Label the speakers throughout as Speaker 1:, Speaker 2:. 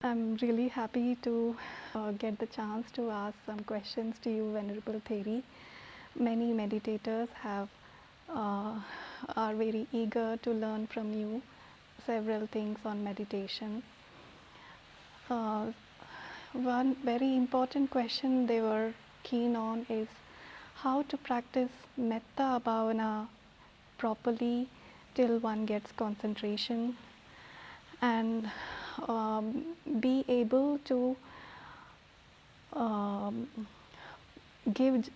Speaker 1: I'm really happy to get the chance to ask some questions to you, Venerable Theri. Many meditators are very eager to learn from you several things on meditation. Uh, One very important question they were keen on is how to practice metta bhavana properly till one gets concentration and be able to um, give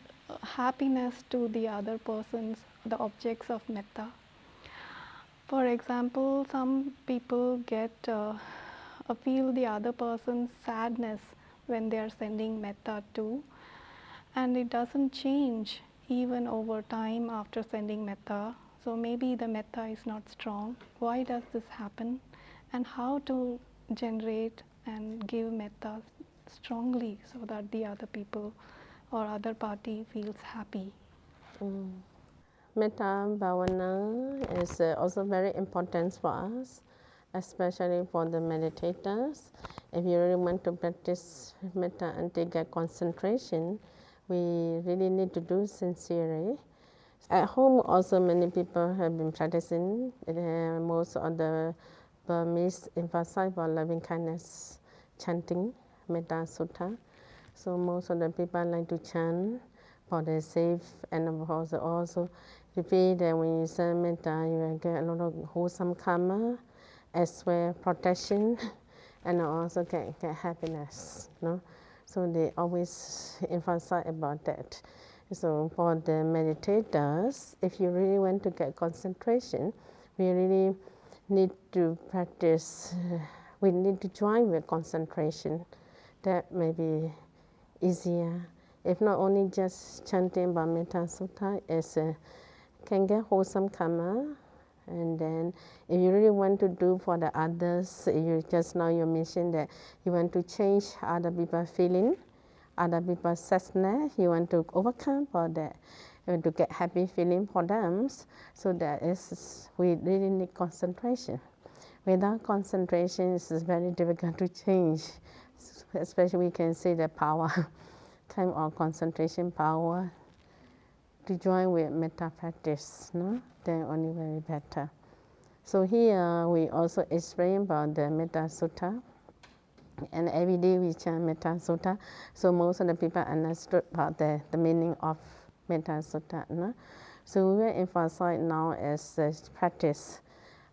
Speaker 1: happiness to the other persons, the objects of metta. For example, some people feel the other person's sadness when they are sending metta too, and it doesn't change even over time after sending metta. So maybe the metta is not strong. Why does this happen? And how to generate and give metta strongly so that the other people or other party feels happy.
Speaker 2: Metta bhavana is also very important for us, especially for the meditators. If you really want to practice metta and to get concentration, we really need to do sincerely. At home also many people have been practicing. Most of the Burmese emphasize on loving kindness, chanting Metta Sutta. So most of the people like to chant for their safe, and also repeat that when you say Metta, you will get a lot of wholesome karma, as well protection, and also get happiness. No? So they always emphasize about that. So for the meditators, if you really want to get concentration, we really need to practice, we need to join with concentration. That may be easier. If not only just chanting Metta Sutta, can get wholesome karma. And then if you really want to do for the others, you just now you mentioned that you want to change other people's feeling, other people's sadness, you want to overcome for that, you want to get happy feeling for them. So that is, we really need concentration. Without concentration, it's very difficult to change. Especially we can see the power, kind of concentration power to join with metta practice, no? Then only very better. So here we also explain about the Metta Sutta, and every day we chant Metta Sutta. So most of the people understood about the meaning of Metta Sutta. No? So we will emphasize now as practice.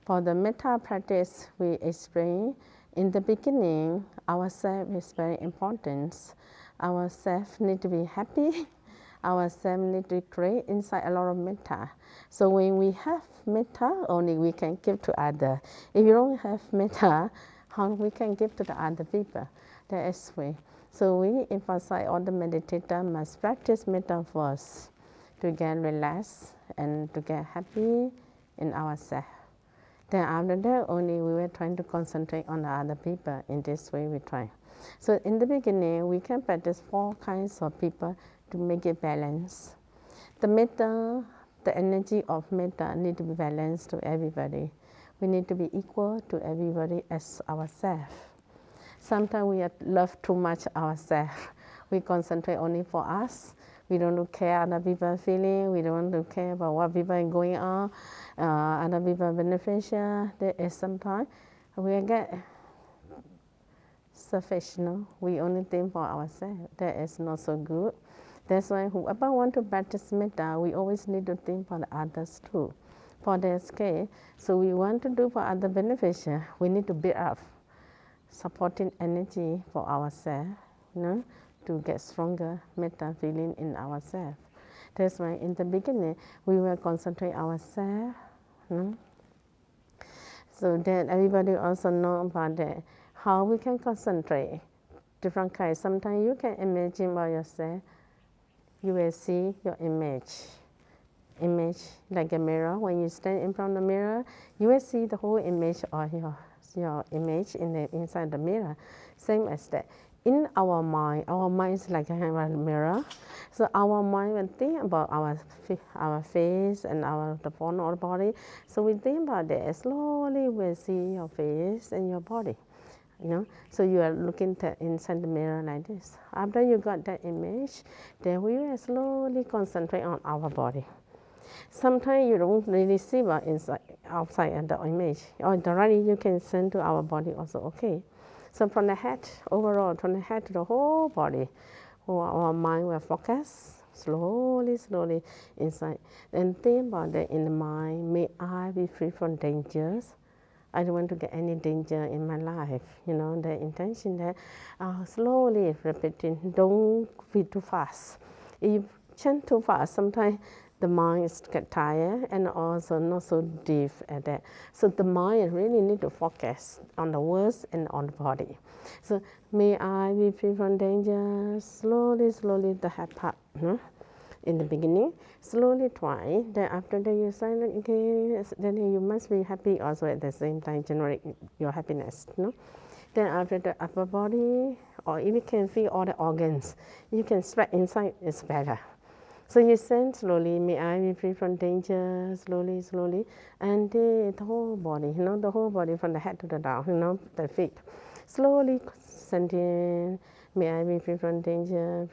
Speaker 2: For the metta practice, we explain in the beginning, ourself is very important. Ourself need to be happy. Ourself need to create inside a lot of metta. So when we have metta, only we can give to other. If you don't have metta, how we can give to the other people? That is way. So we emphasize all the meditator must practice metta first to get relaxed and to get happy in ourselves. Then after that, only we were trying to concentrate on the other people. In this way, we try. So in the beginning, we can practice 4 kinds of people to make it balanced. The metta, the energy of metta need to be balanced to everybody. We need to be equal to everybody as ourselves. Sometimes we love too much ourselves. We concentrate only for us. We don't care other people's feeling. We don't care about what people are going on. Other people beneficial. There is sometimes we get selfish. No? We only think for ourselves. That is not so good. That's why whoever want to practice metta, we always need to think for the others too, for their case. So we want to do for other beneficial. We need to build up supporting energy for ourselves, to get stronger metta feeling in ourselves. That's why in the beginning we will concentrate ourselves. So then everybody also know about that, how we can concentrate. Different kinds. Sometimes you can imagine by yourself. You will see your image like a mirror. When you stand in front of the mirror, you will see the whole image of your image inside the mirror. Same as that. In our mind is like a mirror. So our mind will think about our face and the form of the body. So we think about that. Slowly we'll see your face and your body. So you are looking inside the mirror like this. After you got that image, then we will slowly concentrate on our body. Sometimes you don't really see what is outside of the image, or directly you can send to our body also, okay. So from the head, overall, from the head to the whole body, our mind will focus slowly inside. And think about that in the mind, may I be free from dangers. I don't want to get any danger in my life. The intention that slowly repeating, don't be too fast. If you chant too fast, sometimes the mind gets tired and also not so deep at that. So the mind really need to focus on the words and on the body. So may I be free from danger, slowly, the head part. In the beginning, slowly try. Then after that you silent again. Then you must be happy also at the same time, generate your happiness. Then after the upper body, or if you can feel all the organs, you can stretch inside. It's better. So you send slowly, may I be free from danger, slowly, and the whole body, the whole body from the head to the down, the feet. Slowly send in, may I be free from danger,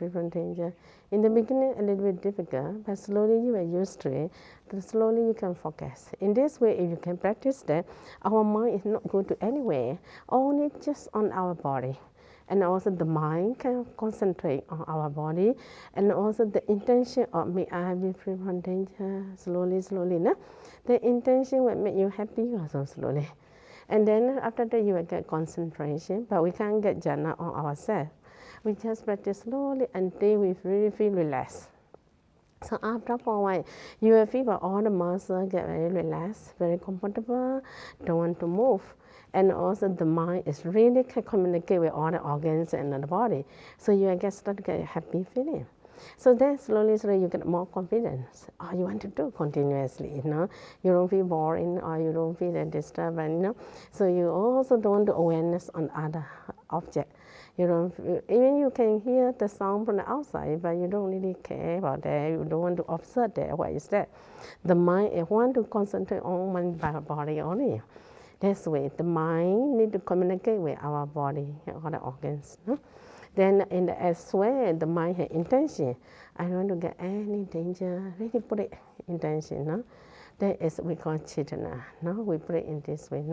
Speaker 2: In the beginning, a little bit difficult, but slowly you are used to it. Then slowly you can focus. In this way, if you can practice that, our mind is not going to anywhere, only just on our body. And also the mind can concentrate on our body, and also the intention of may I be free from danger, slowly. The intention will make you happy also slowly. And then after that you will get concentration, but we can't get jhāna on ourselves. We just practice slowly until we really feel relaxed. So after a while, you will feel that all the muscles get very relaxed, very comfortable, don't want to move. And also the mind is really can communicate with all the organs and the body. So you will start to get a happy feeling. So then slowly you get more confidence. You want to do continuously, You don't feel boring or you don't feel disturbed, So you also don't want the awareness on other object. Even you can hear the sound from the outside, but you don't really care about that. You don't want to observe that. What is that? The mind want to concentrate on one body only. That's why the mind need to communicate with our body, all the organs. Then in the as well, the mind has intention. I don't want to get any danger. Really put it intention. That is we call jhāna. We put it in this way.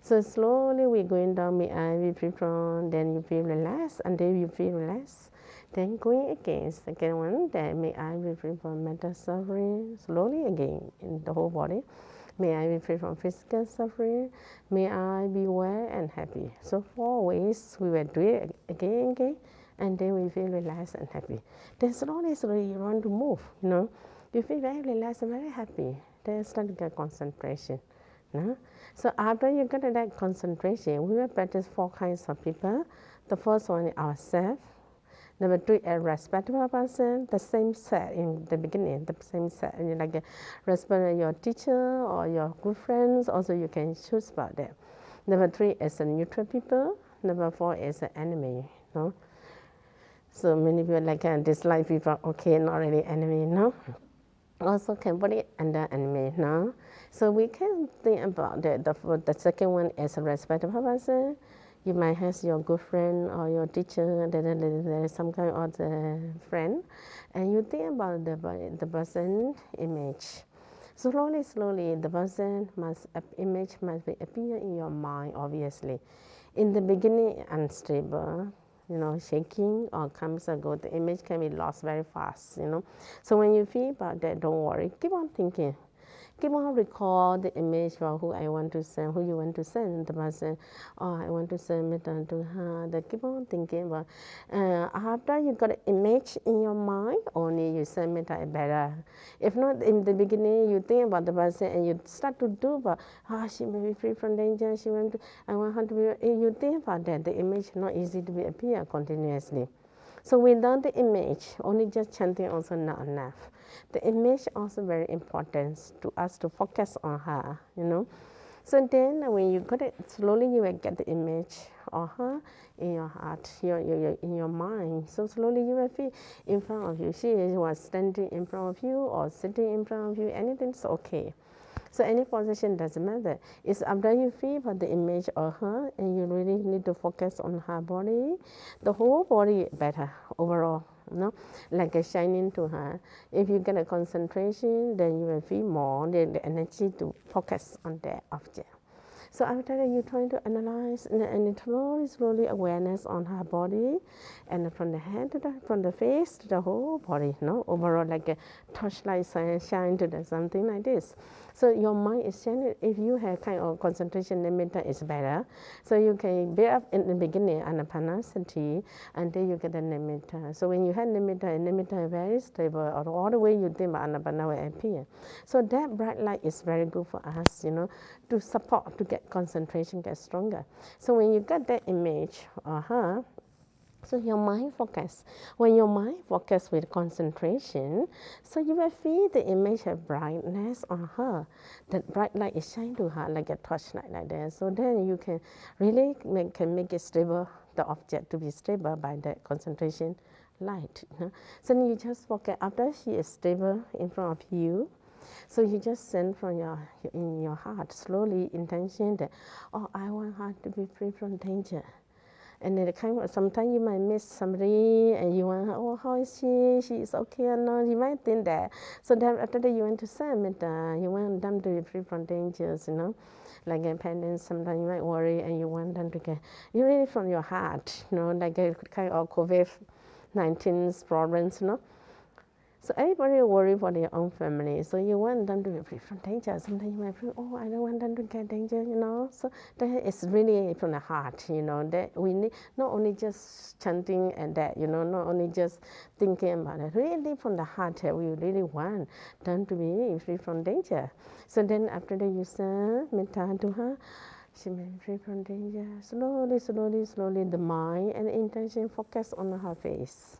Speaker 2: So slowly we're going down. May I be free from. Then you feel relaxed. Until you feel relaxed. Then going again. Second one. Then may I be free from mental suffering. Slowly again in the whole body. May I be free from physical suffering. May I be well and happy. So 4 ways we will do it again, and then we feel relaxed and happy. Then slowly you want to move. You feel very relaxed and very happy. Then start to get concentration. So after you get that concentration, we will practice 4 kinds of people. The first one is ourselves. Number 2, a respectable person, the same set in the beginning, the same set. And you like respect your teacher or your good friends, also you can choose about that. Number 3 is a neutral people. Number 4 is an enemy. So many people dislike people, okay, not really enemy, Also can put it under enemy, So we can think about that. The second one is a respectable person. You might have your good friend or your teacher, then some kind of friend, and you think about the person image. Slowly, the person image must appear in your mind, obviously. In the beginning, unstable, shaking or comes and go, the image can be lost very fast, So when you feel about that, don't worry, keep on thinking. Keep on recall the image of who I want to send, who you want to send. The person, I want to send metta to her. Then keep on thinking about. After you got an image in your mind, only you send metta better. If not, in the beginning, you think about the person and you start to do, but she may be free from danger. I want her to be. You think about that. The image is not easy to be appear continuously. So without the image, only just chanting also not enough. The image also very important to us to focus on her, So then when you got it, slowly you will get the image of her in your heart, in your mind. So slowly you will feel in front of you. She was standing in front of you or sitting in front of you, anything's okay. So any position doesn't matter. It's after you feel for the image of her and you really need to focus on her body, the whole body better overall. Like a shining to her. If you get a concentration, then you will feel more the energy to focus on that object. So after that, you're trying to analyze and slowly awareness on her body, and from the head to from the face to the whole body, overall like a torchlight shine to something like this. So your mind is shining. If you have kind of concentration nimitta, is better. So you can build up in the beginning anapanasati until you get the nimitta. So when you have nimitta is very stable, or all the way you think about anapana will appear. So that bright light is very good for us, to support, to get concentration, get stronger. So when you get that image, so your mind focus. When your mind focus with concentration, so you will feel the image of brightness on her. That bright light is shining to her like a torchlight like that. So then you can really make it stable, the object to be stable by that concentration light. So then you just focus. After she is stable in front of you, so you just send from in your heart slowly intention that, I want her to be free from danger. And then sometimes you might miss somebody and you want, how is she? She is okay or not? You might think that. So then after that, you want to send metta. You want them to be free from dangers, Like a parent, sometimes you might worry and you want them to get, you really from your heart, like a kind of COVID-19 problems, So everybody worry for their own family. So you want them to be free from danger. Sometimes you might feel, I don't want them to get danger, So that is really from the heart, that we need not only just chanting and that, not only just thinking about it. Really from the heart, we really want them to be free from danger. So then after that you say metta to her, she may be free from danger. Slowly, the mind and the intention focus on her face.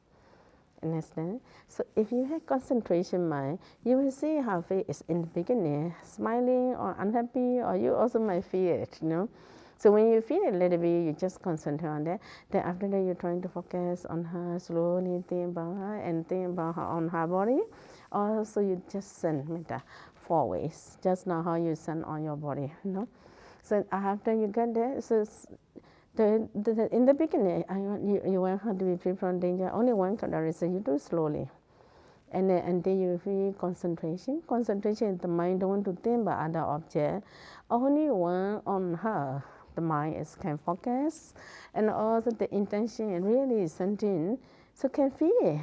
Speaker 2: Understand? So if you have concentration mind, you will see her face is in the beginning smiling or unhappy, or you also might feel it, So when you feel it a little bit, you just concentrate on that. Then after that, you're trying to focus on her, slowly think about her and think about her on her body. Also, you just send metta 4 ways, just now how you send on your body, So after you get there, so in the beginning, you want her to be free from danger. Only one characteristic, you do slowly. And then until you feel concentration. Concentration is the mind don't want to think about other object. Only one on her. The mind can focus. And also the intention really is something. So can feel.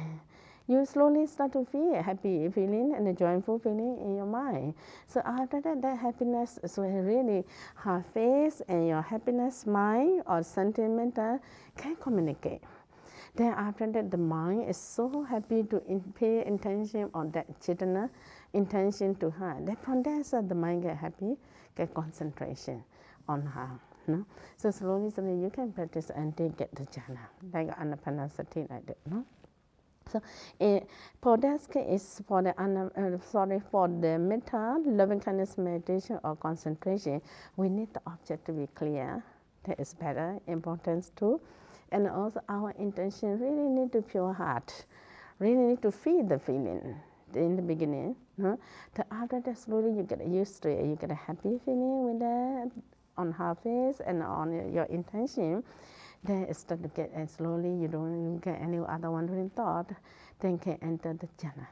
Speaker 2: You slowly start to feel a happy feeling and a joyful feeling in your mind. So after that, that happiness is really her face and your happiness mind or sentimental can communicate. Then after that, the mind is so happy to pay attention on that jhāna, intention to her. Then from there, so the mind get happy, get concentration on her. So slowly you can practice until get the jhāna, like anapanasati like that. So for that case, for the metta, loving kindness meditation or concentration, we need the object to be clear. That is better, importance too. And also our intention really need to pure heart, really need to feel the feeling in the beginning. After that, slowly you get used to it. You get a happy feeling with that on her face and on your intention. Then it start to get, and slowly you don't get any other wandering thought, then can enter the jhāna.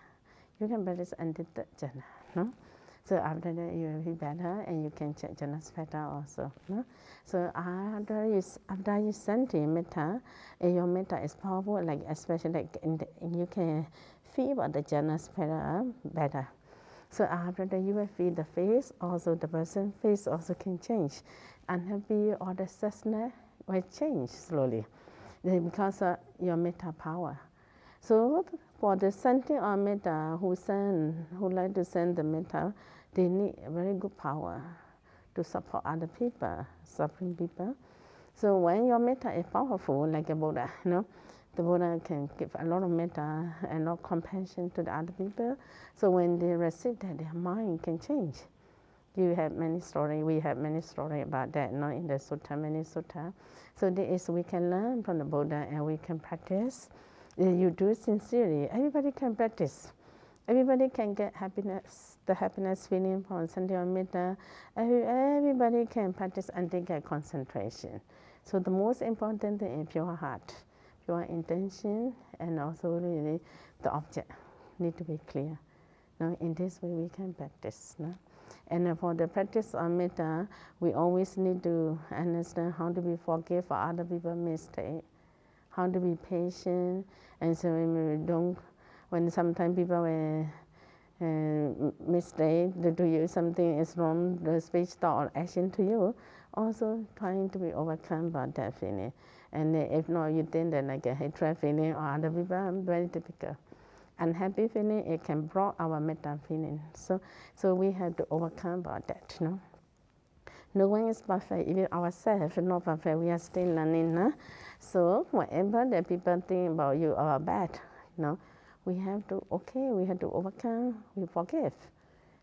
Speaker 2: You can practice enter the jhāna. So after that you will be better and you can check jhanas better also. So after you send metta, your metta is powerful, like especially like you can feel about the jhanas better. So after that you will feel the face, also the person's face also can change. Unhappy or the sadness will change slowly because of your metta power. So for the sending of metta, who like to send the metta, they need a very good power to support other people, suffering people. So when your metta is powerful, like a Buddha, the Buddha can give a lot of metta and a lot of compassion to the other people. So when they receive that, their mind can change. You have many stories. We have many stories about that, in the sutta, many sutta. So we can learn from the Buddha and we can practice. You do it sincerely. Everybody can practice. Everybody can get happiness, the happiness feeling from sending metta. Everybody can practice until get concentration. So the most important thing is pure heart, pure intention, and also really the object need to be clear. No? In this way we can practice. No? And for the practice of metta, we always need to understand how to be forgive for other people's mistakes, how to be patient, and so when sometimes people mistake to do you something is wrong, the speech, thought, or action to you, also trying to be overcome by that feeling. And if not, you think that like a hatred feeling or other people, very difficult. Unhappy feeling, it can block our metta feeling. So we have to overcome about that. No? No one is perfect, even ourselves are not perfect, we are still learning. No? So whatever that people think about you are bad, we have to overcome, we forgive.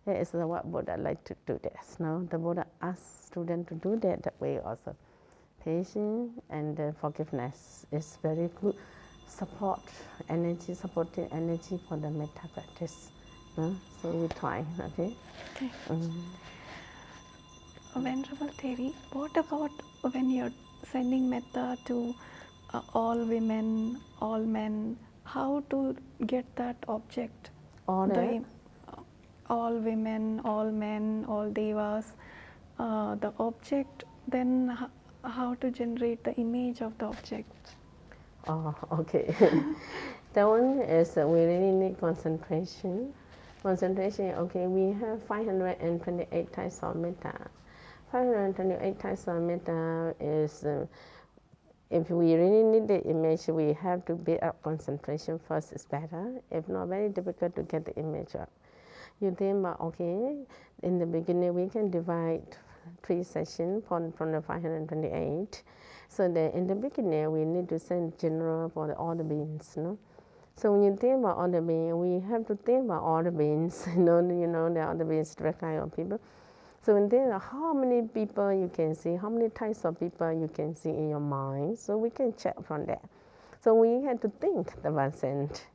Speaker 2: That is what Buddha like to do this. The Buddha asks students to do that way also. Patience and forgiveness is very good support energy, supporting energy for the metta practice. So we try, okay?
Speaker 1: Venerable Theri, what about when you're sending metta to all women, all men? How to get that object? All women, all men, all devas, the object, then how to generate the image of the object?
Speaker 2: Oh, okay. That one is we really need concentration. Concentration, okay, we have 528 types of metta. 528 types of metta is, if we really need the image, we have to build up concentration first, is better. If not, very difficult to get the image up. You think about, okay, in the beginning we can divide 3 sessions from the 528. So that in the beginning we need to send general for all the beings. So when you think about all the beings, we have to think about all the beings. There are all the beings, different kind of people. So when there are how many people you can see, how many types of people you can see in your mind, so we can check from that. So we have to think the one sent.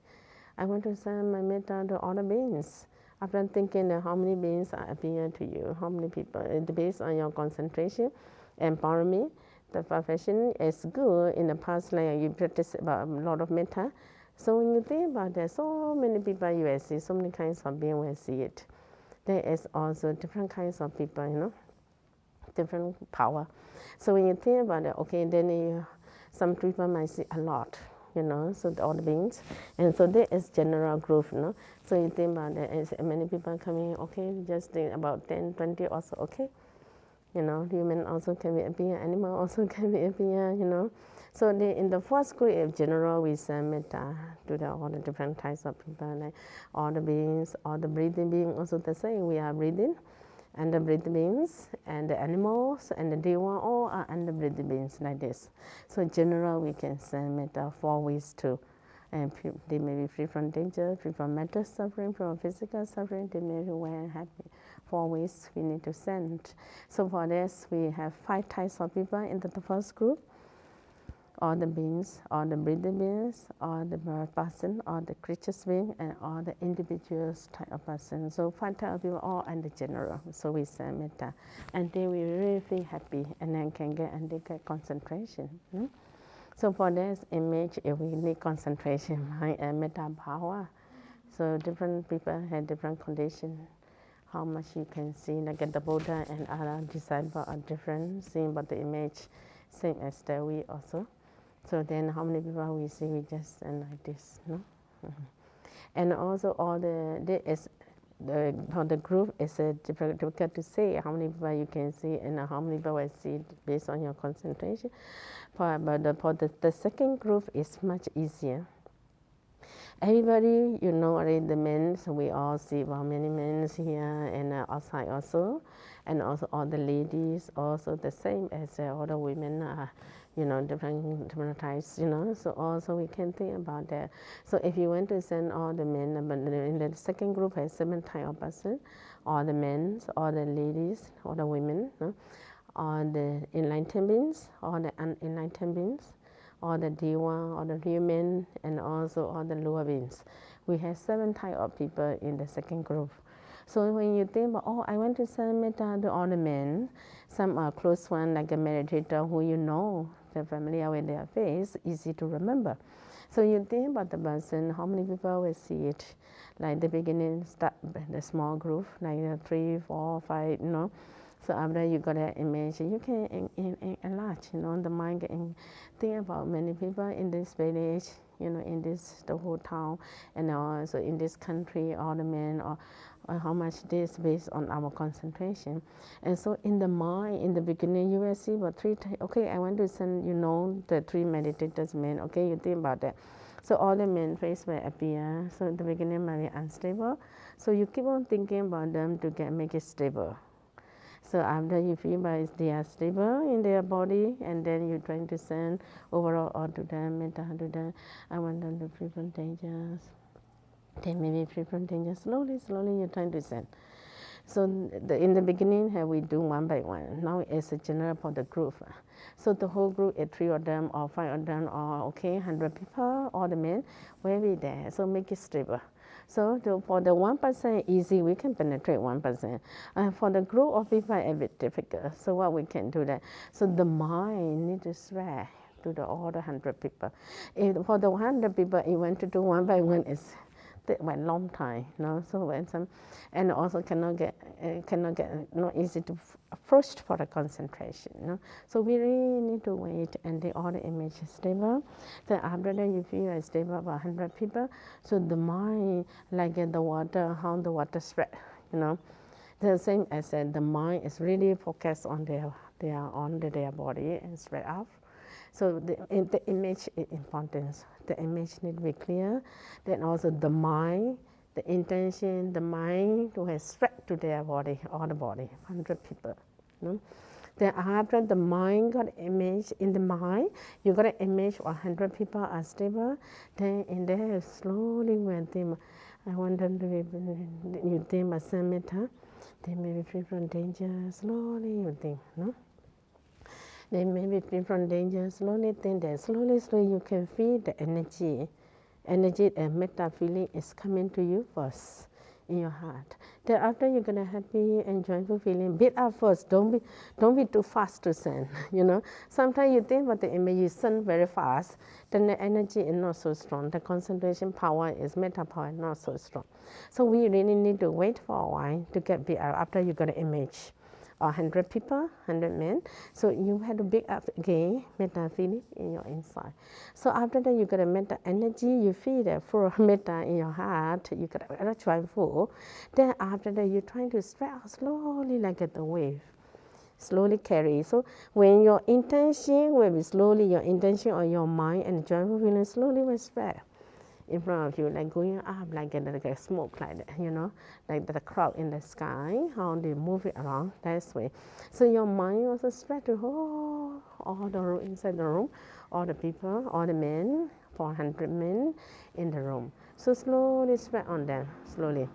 Speaker 2: I want to send my metta to all the beings. After thinking how many beings appear to you, how many people, based on your concentration and parami, the perfection is good. In the past life, you practice about a lot of metta. So when you think about that, so many people you will see, so many kinds of beings will see it. There is also different kinds of people, different power. So when you think about it, okay, then some people might see a lot. So all the beings, and so there is general group, So you think about that, as many people coming, okay, just think about 10, 20 also, okay. Human also can be appear, animal also can be appear, So in the first group of general, we send metta to all the different types of people, like all the beings, all the breathing beings, also the same, we are breathing. And the breathing beings, and the animals, and the deva, all are under breathing beings like this. So in general, we can send metta 4 ways too. And they may be free from danger, free from mental suffering, from physical suffering, they may be well and happy. 4 ways we need to send. So for this, we have 5 types of people in the first group. All the beings, all the breathing beings, all the person, all the creatures being, and all the individuals type of person. So 5 types of people, all under general. So we send metta, and then we really feel happy, and then can get and they get concentration. So for this image, if we need concentration, right, and metta power. So different people have different conditions. How much you can see, like the Buddha and other disciples are different, seeing but the image, same as that we also. So then how many people we see, we just send like this, And also all for the group is difficult to say how many people you can see and how many people will see based on your concentration. But for the second group is much easier. Everybody, already the men, so we all see how many men here and outside also. And also all the ladies, also the same as all the women are, different types, So also we can think about that. So if you want to send all the men, but in the second group has 7 types of person, all the men, all the ladies, all the women, all the enlightened beings, all the unenlightened beings, all the deva, all the human, and also all the lower beings. We have 7 types of people in the second group. So when you think about, oh, I want to send metta to all the men, some are close one, like a meditator who you know, they're familiar with their face, easy to remember. So you think about the person, how many people will see it? Like the beginning, start the small group, like 3, 4, 5, you know. So after you got an image, you can enlarge, you know, the mind can think about many people in this village, you know, in this, the whole town, and also in this country, all the men, or how much this based on our concentration. And so in the mind, in the beginning, you will see about 3 times, okay, I want to send, you know, the 3 meditators men, okay, you think about that. So all the men face will appear, so in the beginning might be unstable. So you keep on thinking about them to make it stable. So after you feel like they are stable in their body, and then you're trying to send overall all to them, metta to them. I want them to free from dangers. They may be free from danger. Slowly, slowly you're trying to send. So in the beginning, we do one by one. Now it's a general for the group. So the whole group, 3 of them or 5 of them, or okay, 100 people, all the men will be there. So make it stable. So for the 1%, easy, we can penetrate 1%. For the group of people, a bit difficult. So what we can do that? So the mind needs to spread to all the 100 people. For the 100 people, you want to do one by one, it's take a long time, you know. So when some, and also cannot get not easy to approach for the concentration, you know. So we really need to wait and all the image is stable. Then after that you feel it's stable about 100 people. So the mind, like the water, how the water spread, you know. The same as the mind is really focused on their body and spread out. So the image is important. The image need to be clear. Then also the mind, the intention, the mind to have spread to their body, all the body, 100 people. You know? Then after the mind got image in the mind, you got an image of 100 people are stable. Then in there slowly when them, I want them to be, you think about samatha, they may be free from danger. Slowly you think, no? They may be free from danger. Slowly think that slowly you can feel the energy. Energy and metta feeling is coming to you first in your heart. Then after you're gonna happy and joyful feeling, beat up first. Don't be too fast to send. You know, sometimes you think about the image, you send very fast, then the energy is not so strong. The concentration power is metta power not so strong. So we really need to wait for a while to get beat up after you got an image. 100 people, 100 men. So you have to build up again metta feeling in your inside. So after that, you got a metta energy. You feel that full of metta in your heart. You got a joyful. Then after that, you're trying to spread out slowly like the wave. Slowly carry. So when your intention will be slowly, your intention or your mind and joyful feeling slowly will spread in front of you, like going up, like a smoke, like that, you know, like the cloud in the sky, how they move it around that way. So your mind also spread to all the room, inside the room, all the people, all the men, 400 men in the room. So slowly spread on them, slowly,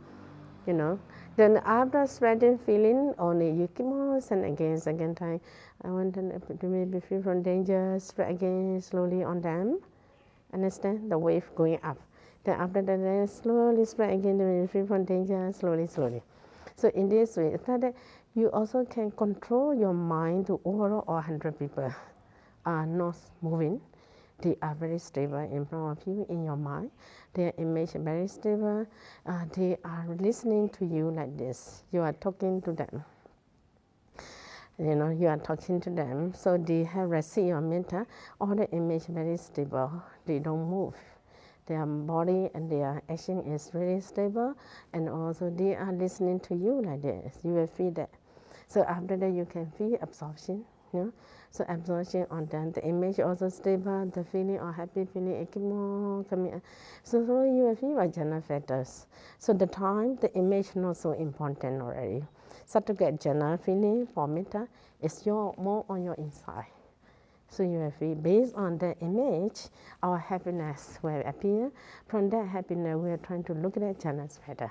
Speaker 2: you know. Then after spreading feeling, only you keep on and again, second time, I want them to be free from danger, spread again slowly on them. Understand? The wave going up. Then after that, then slowly spread again, the free from danger, slowly, slowly. So in this way, after that, you also can control your mind to overall all 100 people are not moving. They are very stable in front of you in your mind. Their image is very stable. They are listening to you like this. You are talking to them. You know, you are talking to them, so they have received your metta. All the image very stable. They don't move. Their body and their action is very stable, and also they are listening to you like this. You will feel that. So after that, you can feel absorption. You know? So absorption on them. The image also stable. The feeling or happy feeling, it keep on coming. So slowly you will feel like jhana factors. So the time, the image not so important already. So to get jhana feeling for metta, it's more on your inside. So you will feel based on the image, our happiness will appear. From that happiness, we are trying to look at jhanas better.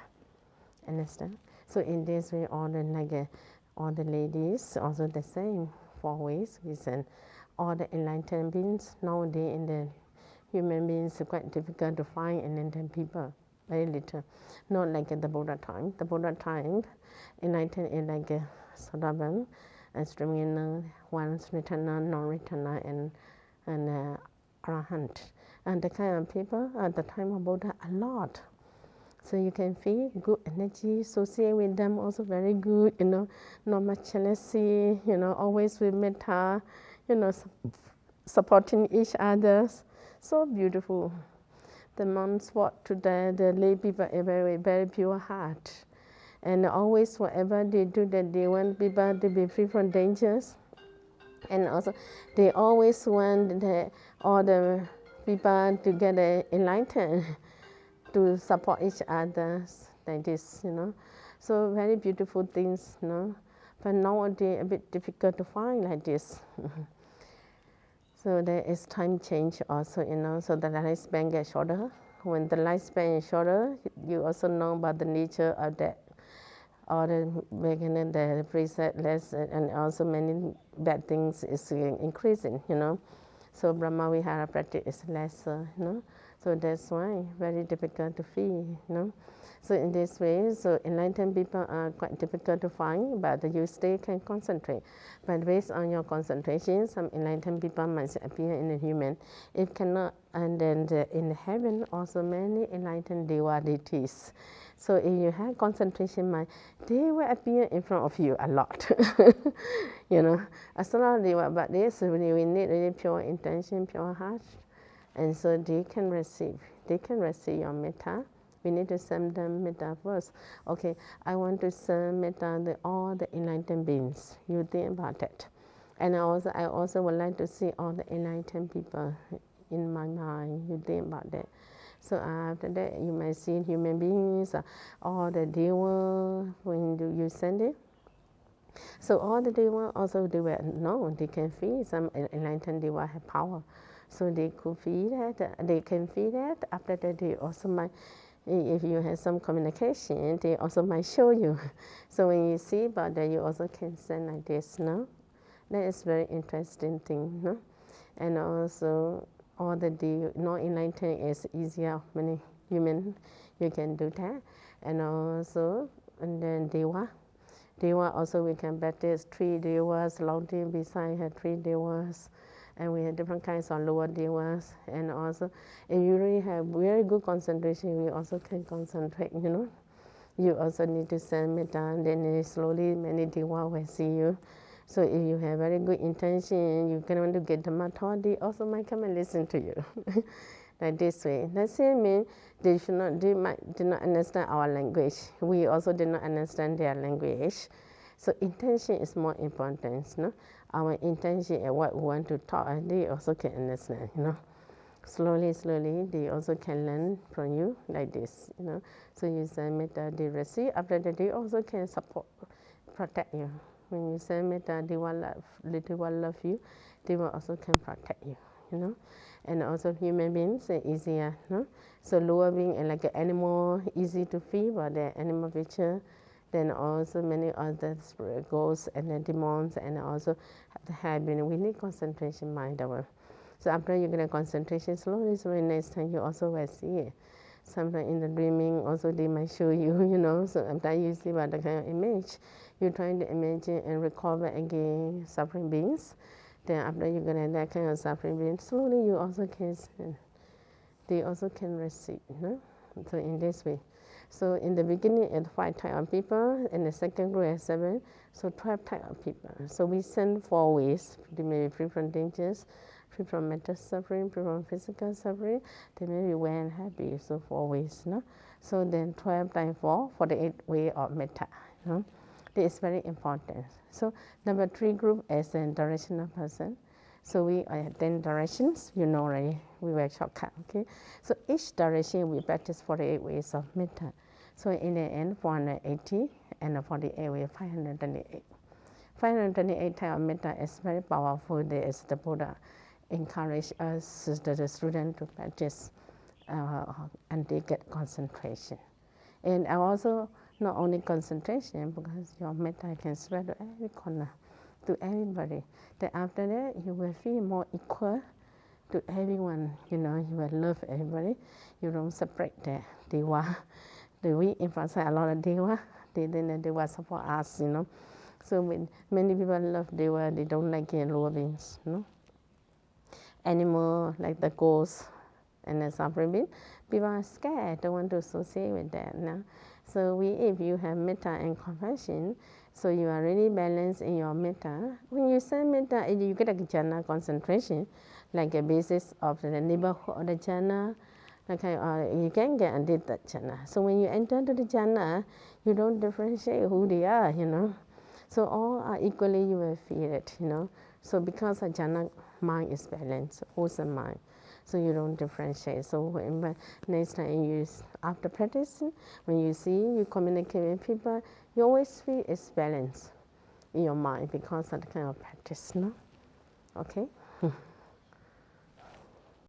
Speaker 2: Understand? So in this way, all the ladies also the same. 4 ways we send all the enlightened beings. Nowadays in the human beings, it's quite difficult to find enlightened people, very little. Not like at the Buddha time. The Buddha time, enlightened is like a Sotapan, and Srimina, one Sritana, non-Ritana, and Arahant. And the kind of people at the time of Buddha, a lot. So you can feel good energy, associate with them also very good, not much jealousy, always with metta, supporting each other. So beautiful. The monks walk to the lay people a very, very pure heart. And always whatever they do, that they want people to be free from dangers. And also they always want all the people to get enlightened, to support each other like this, So very beautiful things, But nowadays a bit difficult to find like this. So there is time change also, so the lifespan gets shorter. When the lifespan is shorter, you also know about the nature of that. Or the preset less, and also many bad things is increasing, So Brahma Vihara practice is lesser, So that's why very difficult to feel, So in this way, so enlightened people are quite difficult to find, but you still can concentrate. But based on your concentration, some enlightened people might appear in the human. It cannot, and then in heaven also many enlightened deities. So if you have concentration mind, they will appear in front of you a lot. As long as they were, but this we need really pure intention, pure heart, and so they can receive your metta. We need to send them metta first. Okay, I want to send metta all the enlightened beings. You think about that. And I also would like to see all the enlightened people in my mind. You think about that. So after that, you might see human beings, all the devas, when you send it. So all the devas also, they were known, they can feel some enlightened devas have power. So they could feel that, they can feel that. After that, they also might, if you have some communication, they also might show you. So when you see about that, you also can send like this, no? That is very interesting thing, no? And also, all the non-enlightened is easier. Many human, you can do that. And also, and then Deva also we can practice 3 devas. Long beside had 3 devas. And we have different kinds of lower devas. And also, if you really have very good concentration, we also can concentrate, You also need to send metta, and then slowly many devas will see you. So if you have very good intention, you can want to get the metta, they also might come and listen to you. Like this way. That same means they did not understand our language. We also did not understand their language. So intention is more important, Our intention and what we want to talk, they also can understand, Slowly, they also can learn from you like this, So you send metta, they receive. After that, they also can support, protect you. When you send metta, they will love you. They will also can protect you, And also human beings are easier, So lower being and like an animal, easy to feel, but the animal picture. Then also many other spirit ghosts and then demons, and also the habit. We need concentration mind. So after you get a concentration slowly, next time you also will see it. Sometimes in the dreaming also they might show you, So after you see what the kind of image, you're trying to imagine and recover again suffering beings. Then after you get that kind of suffering beings, slowly you also can, they also can receive, So in this way. So in the beginning, it's 5 types of people, and the second group is 7, so 12 types of people. So we send 4 ways. They may be free from dangers, free from mental suffering, free from physical suffering. They may be well and happy, so 4 ways, So then 12 times 4, 48 way of metta, This is very important. So number 3 group is a directional person. So we have 10 directions, already. We work shortcut, okay? So each direction we practice 48 ways of metta. So in the end, 480 and 48 ways, 528. 528 type of metta is very powerful. There is the Buddha encourage us, the student, to practice and they get concentration. And also, not only concentration, because your metta can spread to every corner. to everybody. Then after that, you will feel more equal to everyone. You will love everybody. You don't separate the deva. We emphasize a lot of deva. The deva support us. So when many people love deva, they don't like lower beings. Animal like the ghost and the suffering being, people are scared, don't want to associate with that. So if you have metta and compassion, so you are really balanced in your metta. When you say metta, you get a jhāna concentration, like a basis of the neighborhood of the jhāna. You can get until that jhāna. So when you enter into the jhāna, you don't differentiate who they are, So all are equally, you will feel it, So because a jhāna mind is balanced, wholesome mind, so you don't differentiate. So next time after practicing, when you communicate with people, you always feel it's balanced in your mind because of the kind of practice, Okay?